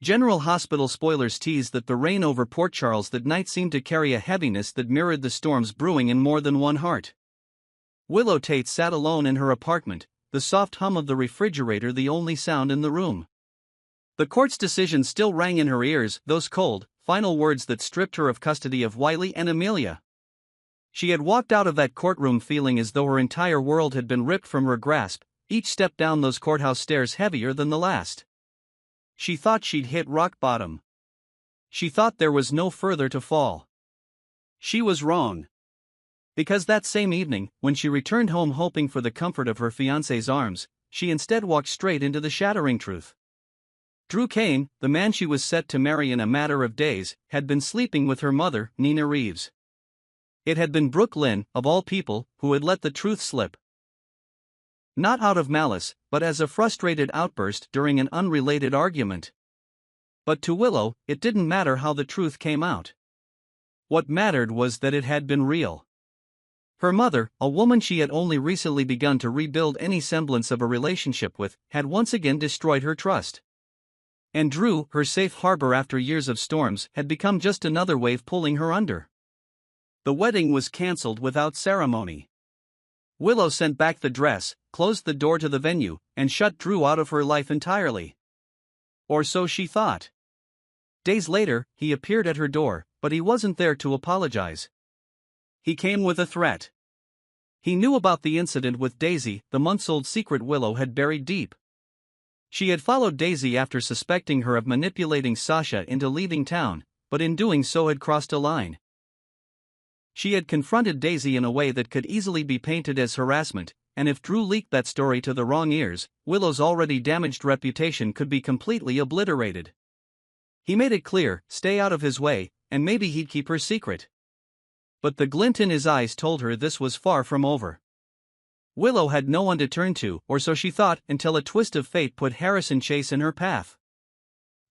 General Hospital spoilers teased that the rain over Port Charles that night seemed to carry a heaviness that mirrored the storms brewing in more than one heart. Willow Tate sat alone in her apartment, the soft hum of the refrigerator the only sound in the room. The court's decision still rang in her ears, those cold, final words that stripped her of custody of Wiley and Amelia. She had walked out of that courtroom feeling as though her entire world had been ripped from her grasp, each step down those courthouse stairs heavier than the last. She thought she'd hit rock bottom. She thought there was no further to fall. She was wrong. Because that same evening, when she returned home hoping for the comfort of her fiancé's arms, she instead walked straight into the shattering truth. Drew Kane, the man she was set to marry in a matter of days, had been sleeping with her mother, Nina Reeves. It had been Brooke Lynn, of all people, who had let the truth slip. Not out of malice, but as a frustrated outburst during an unrelated argument. But to Willow, it didn't matter how the truth came out. What mattered was that it had been real. Her mother, a woman she had only recently begun to rebuild any semblance of a relationship with, had once again destroyed her trust. And Drew, her safe harbor after years of storms, had become just another wave pulling her under. The wedding was cancelled without ceremony. Willow sent back the dress, closed the door to the venue, and shut Drew out of her life entirely. Or so she thought. Days later, he appeared at her door, but he wasn't there to apologize. He came with a threat. He knew about the incident with Daisy, the months-old secret Willow had buried deep. She had followed Daisy after suspecting her of manipulating Sasha into leaving town, but in doing so had crossed a line. She had confronted Daisy in a way that could easily be painted as harassment, and if Drew leaked that story to the wrong ears, Willow's already damaged reputation could be completely obliterated. He made it clear, stay out of his way, and maybe he'd keep her secret. But the glint in his eyes told her this was far from over. Willow had no one to turn to, or so she thought, until a twist of fate put Harrison Chase in her path.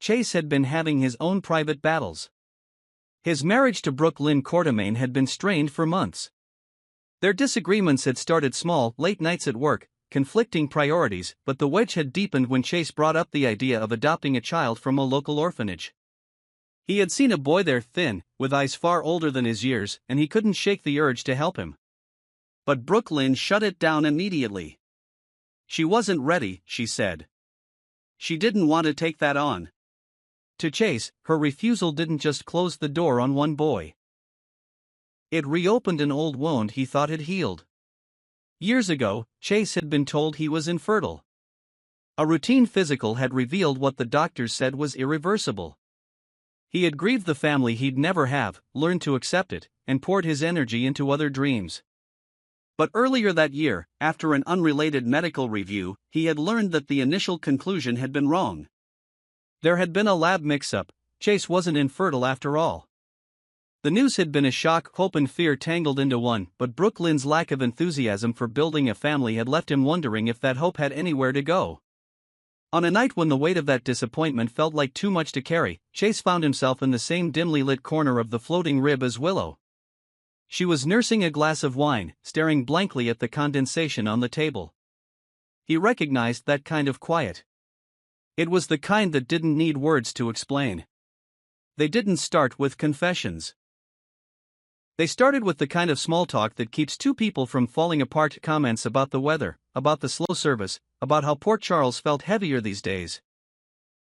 Chase had been having his own private battles. His marriage to Brooke Lynn Quartermain had been strained for months. Their disagreements had started small, late nights at work, conflicting priorities, but the wedge had deepened when Chase brought up the idea of adopting a child from a local orphanage. He had seen a boy there thin, with eyes far older than his years, and he couldn't shake the urge to help him. But Brooke Lynn shut it down immediately. She wasn't ready, she said. She didn't want to take that on. To Chase, her refusal didn't just close the door on one boy. It reopened an old wound he thought had healed. Years ago, Chase had been told he was infertile. A routine physical had revealed what the doctors said was irreversible. He had grieved the family he'd never have, learned to accept it, and poured his energy into other dreams. But earlier that year, after an unrelated medical review, he had learned that the initial conclusion had been wrong. There had been a lab mix-up. Chase wasn't infertile after all. The news had been a shock, hope and fear tangled into one, but Brooke Lynn's lack of enthusiasm for building a family had left him wondering if that hope had anywhere to go. On a night when the weight of that disappointment felt like too much to carry, Chase found himself in the same dimly lit corner of the floating rib as Willow. She was nursing a glass of wine, staring blankly at the condensation on the table. He recognized that kind of quiet. It was the kind that didn't need words to explain. They didn't start with confessions. They started with the kind of small talk that keeps two people from falling apart, comments about the weather, about the slow service, about how Port Charles felt heavier these days.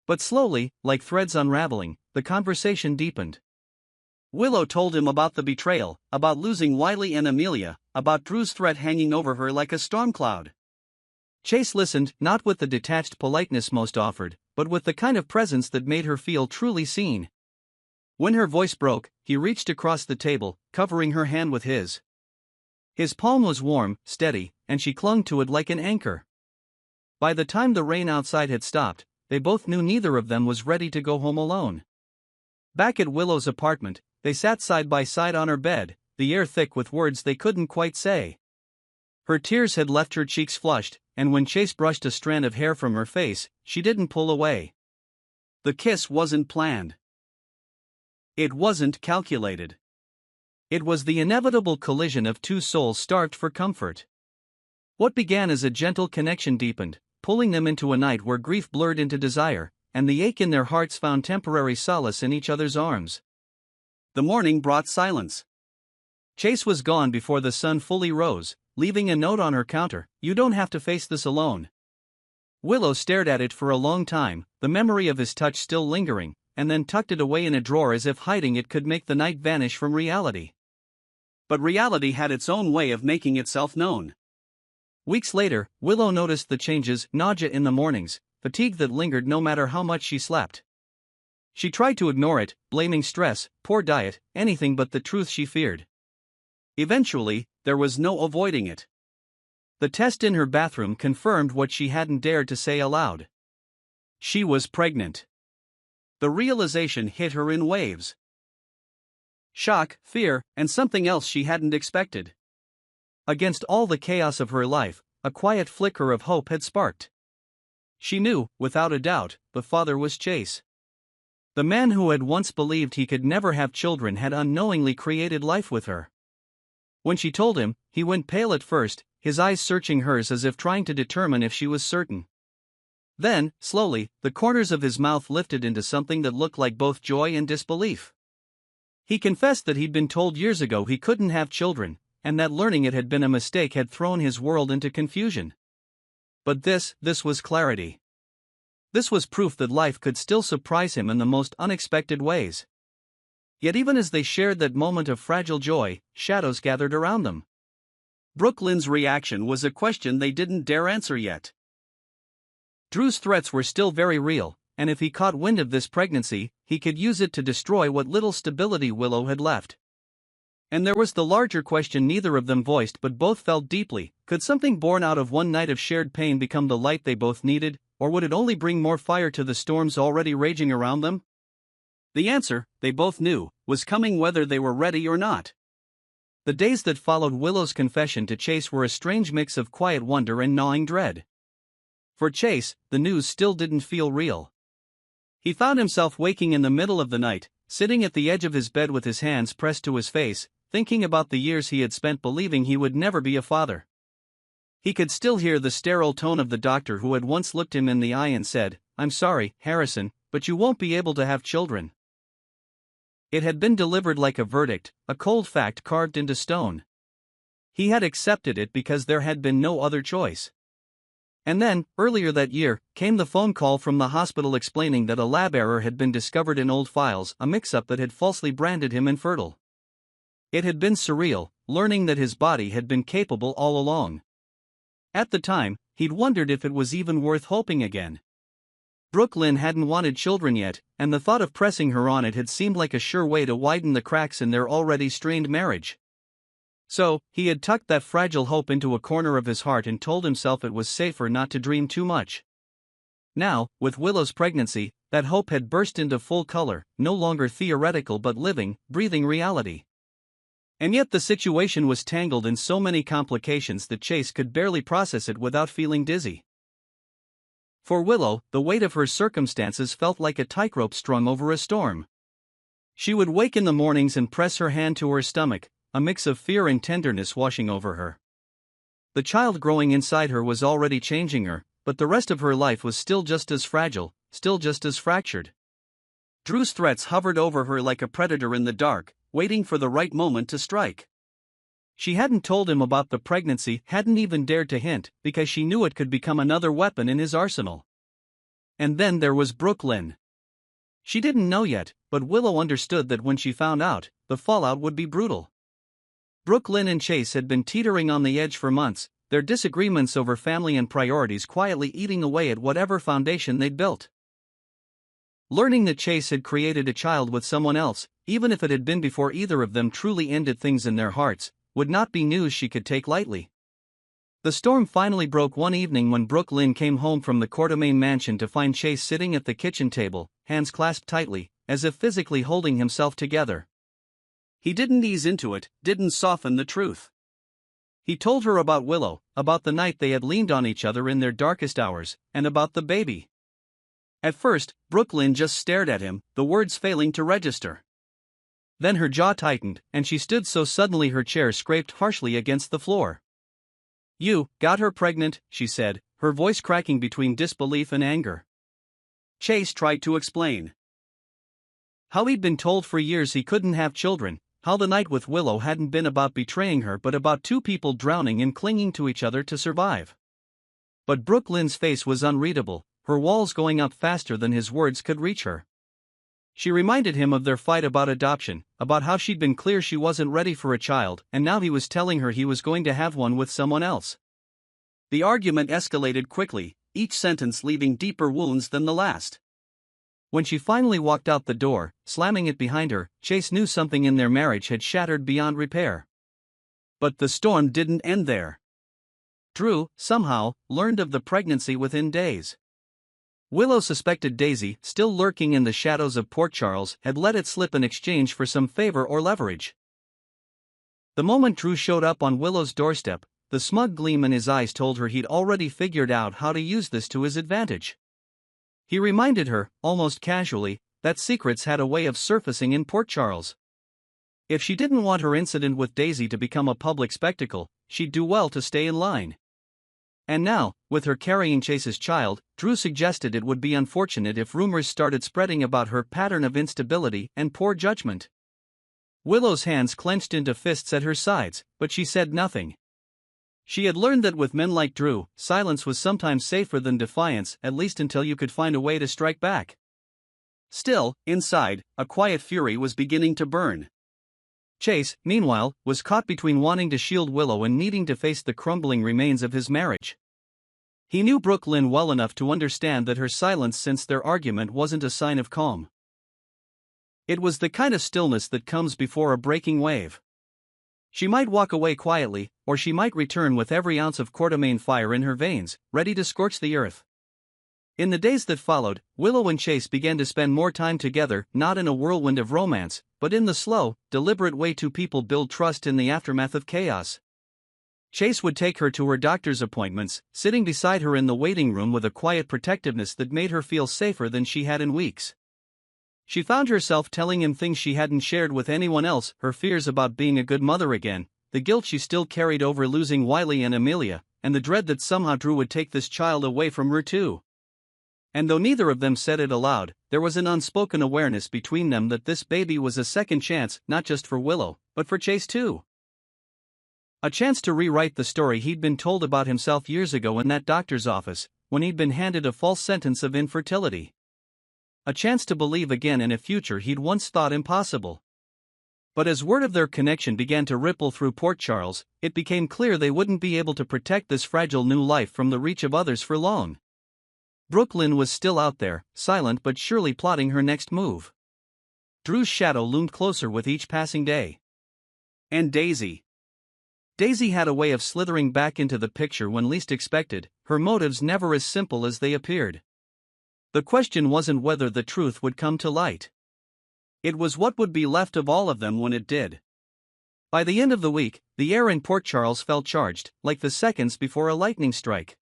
But slowly, like threads unraveling, the conversation deepened. Willow told him about the betrayal, about losing Wiley and Amelia, about Drew's threat hanging over her like a storm cloud. Chase listened, not with the detached politeness most offered, but with the kind of presence that made her feel truly seen. When her voice broke, he reached across the table, covering her hand with his. His palm was warm, steady, and she clung to it like an anchor. By the time the rain outside had stopped, they both knew neither of them was ready to go home alone. Back at Willow's apartment, they sat side by side on her bed, the air thick with words they couldn't quite say. Her tears had left her cheeks flushed, and when Chase brushed a strand of hair from her face, she didn't pull away. The kiss wasn't planned. It wasn't calculated. It was the inevitable collision of two souls starved for comfort. What began as a gentle connection deepened, pulling them into a night where grief blurred into desire, and the ache in their hearts found temporary solace in each other's arms. The morning brought silence. Chase was gone before the sun fully rose, leaving a note on her counter: "You don't have to face this alone." Willow stared at it for a long time, the memory of his touch still lingering, and then tucked it away in a drawer as if hiding it could make the night vanish from reality. But reality had its own way of making itself known. Weeks later, Willow noticed the changes: nausea in the mornings, fatigue that lingered no matter how much she slept. She tried to ignore it, blaming stress, poor diet, anything but the truth she feared. Eventually, there was no avoiding it. The test in her bathroom confirmed what she hadn't dared to say aloud. She was pregnant. The realization hit her in waves. Shock, fear, and something else she hadn't expected. Against all the chaos of her life, a quiet flicker of hope had sparked. She knew, without a doubt, the father was Chase. The man who had once believed he could never have children had unknowingly created life with her. When she told him, he went pale at first, his eyes searching hers as if trying to determine if she was certain. Then, slowly, the corners of his mouth lifted into something that looked like both joy and disbelief. He confessed that he'd been told years ago he couldn't have children, and that learning it had been a mistake had thrown his world into confusion. But this was clarity. This was proof that life could still surprise him in the most unexpected ways. Yet even as they shared that moment of fragile joy, shadows gathered around them. Brooklyn's reaction was a question they didn't dare answer yet. Drew's threats were still very real, and if he caught wind of this pregnancy, he could use it to destroy what little stability Willow had left. And there was the larger question neither of them voiced but both felt deeply: could something born out of one night of shared pain become the light they both needed, or would it only bring more fire to the storms already raging around them? The answer, they both knew, was coming whether they were ready or not. The days that followed Willow's confession to Chase were a strange mix of quiet wonder and gnawing dread. For Chase, the news still didn't feel real. He found himself waking in the middle of the night, sitting at the edge of his bed with his hands pressed to his face, thinking about the years he had spent believing he would never be a father. He could still hear the sterile tone of the doctor who had once looked him in the eye and said, "I'm sorry, Harrison, but you won't be able to have children." It had been delivered like a verdict, a cold fact carved into stone. He had accepted it because there had been no other choice. And then, earlier that year, came the phone call from the hospital explaining that a lab error had been discovered in old files, a mix-up that had falsely branded him infertile. It had been surreal, learning that his body had been capable all along. At the time, he'd wondered if it was even worth hoping again. Brooklyn hadn't wanted children yet, and the thought of pressing her on it had seemed like a sure way to widen the cracks in their already strained marriage. So, he had tucked that fragile hope into a corner of his heart and told himself it was safer not to dream too much. Now, with Willow's pregnancy, that hope had burst into full color, no longer theoretical but living, breathing reality. And yet the situation was tangled in so many complications that Chase could barely process it without feeling dizzy. For Willow, the weight of her circumstances felt like a tightrope strung over a storm. She would wake in the mornings and press her hand to her stomach, a mix of fear and tenderness washing over her. The child growing inside her was already changing her, but the rest of her life was still just as fragile, still just as fractured. Drew's threats hovered over her like a predator in the dark, waiting for the right moment to strike. She hadn't told him about the pregnancy, hadn't even dared to hint, because she knew it could become another weapon in his arsenal. And then there was Brooklyn. She didn't know yet, but Willow understood that when she found out, the fallout would be brutal. Brooklyn and Chase had been teetering on the edge for months, their disagreements over family and priorities quietly eating away at whatever foundation they'd built. Learning that Chase had created a child with someone else, even if it had been before either of them truly ended things in their hearts, would not be news she could take lightly. The storm finally broke one evening when Brooklyn came home from the Quartermain mansion to find Chase sitting at the kitchen table, hands clasped tightly, as if physically holding himself together. He didn't ease into it, didn't soften the truth. He told her about Willow, about the night they had leaned on each other in their darkest hours, and about the baby. At first, Brooklyn just stared at him, the words failing to register. Then her jaw tightened, and she stood so suddenly her chair scraped harshly against the floor. "You got her pregnant," she said, her voice cracking between disbelief and anger. Chase tried to explain how he'd been told for years he couldn't have children, how the night with Willow hadn't been about betraying her but about two people drowning and clinging to each other to survive. But Brooklyn's face was unreadable, her walls going up faster than his words could reach her. She reminded him of their fight about adoption, about how she'd been clear she wasn't ready for a child, and now he was telling her he was going to have one with someone else. The argument escalated quickly, each sentence leaving deeper wounds than the last. When she finally walked out the door, slamming it behind her, Chase knew something in their marriage had shattered beyond repair. But the storm didn't end there. Drew, somehow, learned of the pregnancy within days. Willow suspected Daisy, still lurking in the shadows of Port Charles, had let it slip in exchange for some favor or leverage. The moment Drew showed up on Willow's doorstep, the smug gleam in his eyes told her he'd already figured out how to use this to his advantage. He reminded her, almost casually, that secrets had a way of surfacing in Port Charles. If she didn't want her incident with Daisy to become a public spectacle, she'd do well to stay in line. And now, with her carrying Chase's child, Drew suggested it would be unfortunate if rumors started spreading about her pattern of instability and poor judgment. Willow's hands clenched into fists at her sides, but she said nothing. She had learned that with men like Drew, silence was sometimes safer than defiance, at least until you could find a way to strike back. Still, inside, a quiet fury was beginning to burn. Chase, meanwhile, was caught between wanting to shield Willow and needing to face the crumbling remains of his marriage. He knew Brooklyn well enough to understand that her silence since their argument wasn't a sign of calm. It was the kind of stillness that comes before a breaking wave. She might walk away quietly, or she might return with every ounce of Quartermain fire in her veins, ready to scorch the earth. In the days that followed, Willow and Chase began to spend more time together, not in a whirlwind of romance, but in the slow, deliberate way two people build trust in the aftermath of chaos. Chase would take her to her doctor's appointments, sitting beside her in the waiting room with a quiet protectiveness that made her feel safer than she had in weeks. She found herself telling him things she hadn't shared with anyone else, her fears about being a good mother again, the guilt she still carried over losing Wiley and Amelia, and the dread that somehow Drew would take this child away from her too. And though neither of them said it aloud, there was an unspoken awareness between them that this baby was a second chance, not just for Willow, but for Chase too. A chance to rewrite the story he'd been told about himself years ago in that doctor's office, when he'd been handed a false sentence of infertility. A chance to believe again in a future he'd once thought impossible. But as word of their connection began to ripple through Port Charles, it became clear they wouldn't be able to protect this fragile new life from the reach of others for long. Brooklyn was still out there, silent but surely plotting her next move. Drew's shadow loomed closer with each passing day. And Daisy. Daisy had a way of slithering back into the picture when least expected, her motives never as simple as they appeared. The question wasn't whether the truth would come to light. It was what would be left of all of them when it did. By the end of the week, the air in Port Charles felt charged, like the seconds before a lightning strike.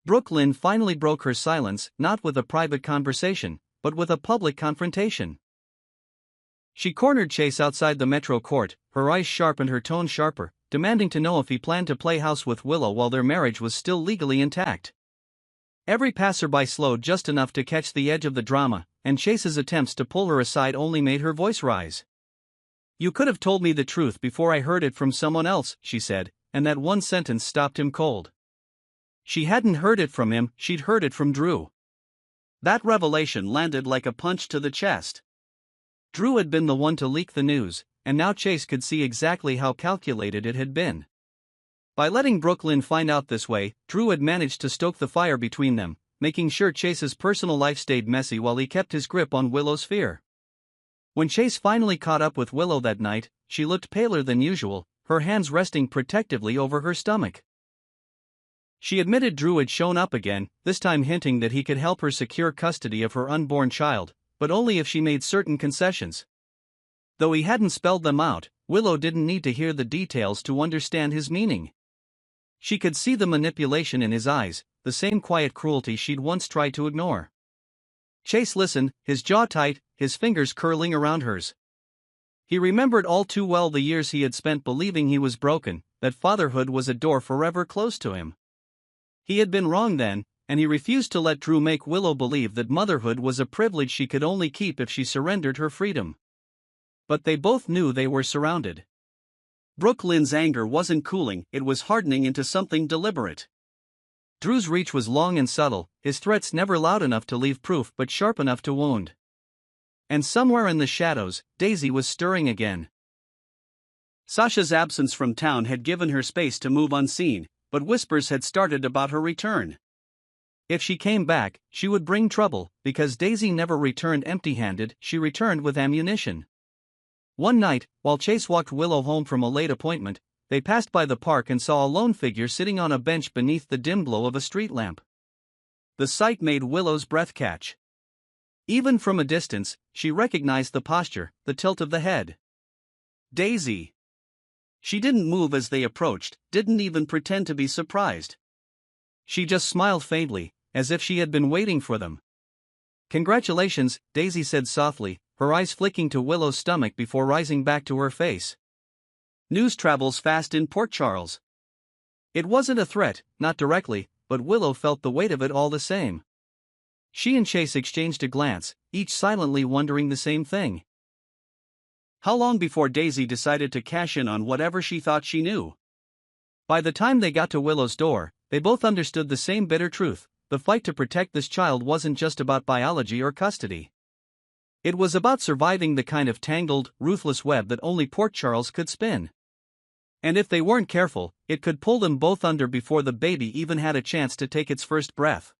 Brooklyn finally broke her silence, not with a private conversation, but with a public confrontation. She cornered Chase outside the Metro Court, her eyes sharp and her tone sharper, demanding to know if he planned to play house with Willow while their marriage was still legally intact. Every passerby slowed just enough to catch the edge of the drama, and Chase's attempts to pull her aside only made her voice rise. "You could have told me the truth before I heard it from someone else," she said, and that one sentence stopped him cold. She hadn't heard it from him, she'd heard it from Drew. That revelation landed like a punch to the chest. Drew had been the one to leak the news, and now Chase could see exactly how calculated it had been. By letting Brooklyn find out this way, Drew had managed to stoke the fire between them, making sure Chase's personal life stayed messy while he kept his grip on Willow's fear. When Chase finally caught up with Willow that night, she looked paler than usual, her hands resting protectively over her stomach. She admitted Drew had shown up again, this time hinting that he could help her secure custody of her unborn child, but only if she made certain concessions. Though he hadn't spelled them out, Willow didn't need to hear the details to understand his meaning. She could see the manipulation in his eyes, the same quiet cruelty she'd once tried to ignore. Chase listened, his jaw tight, his fingers curling around hers. He remembered all too well the years he had spent believing he was broken, that fatherhood was a door forever closed to him. He had been wrong then, and he refused to let Drew make Willow believe that motherhood was a privilege she could only keep if she surrendered her freedom. But they both knew they were surrounded. Brooklyn's anger wasn't cooling, it was hardening into something deliberate. Drew's reach was long and subtle, his threats never loud enough to leave proof but sharp enough to wound. And somewhere in the shadows, Daisy was stirring again. Sasha's absence from town had given her space to move unseen, but whispers had started about her return. If she came back, she would bring trouble, because Daisy never returned empty-handed, she returned with ammunition. One night, while Chase walked Willow home from a late appointment, they passed by the park and saw a lone figure sitting on a bench beneath the dim glow of a street lamp. The sight made Willow's breath catch. Even from a distance, she recognized the posture, the tilt of the head. Daisy. She didn't move as they approached, didn't even pretend to be surprised. She just smiled faintly, as if she had been waiting for them. "Congratulations," Daisy said softly, her eyes flicking to Willow's stomach before rising back to her face. "News travels fast in Port Charles." It wasn't a threat, not directly, but Willow felt the weight of it all the same. She and Chase exchanged a glance, each silently wondering the same thing. How long before Daisy decided to cash in on whatever she thought she knew? By the time they got to Willow's door, they both understood the same bitter truth: the fight to protect this child wasn't just about biology or custody. It was about surviving the kind of tangled, ruthless web that only Port Charles could spin. And if they weren't careful, it could pull them both under before the baby even had a chance to take its first breath.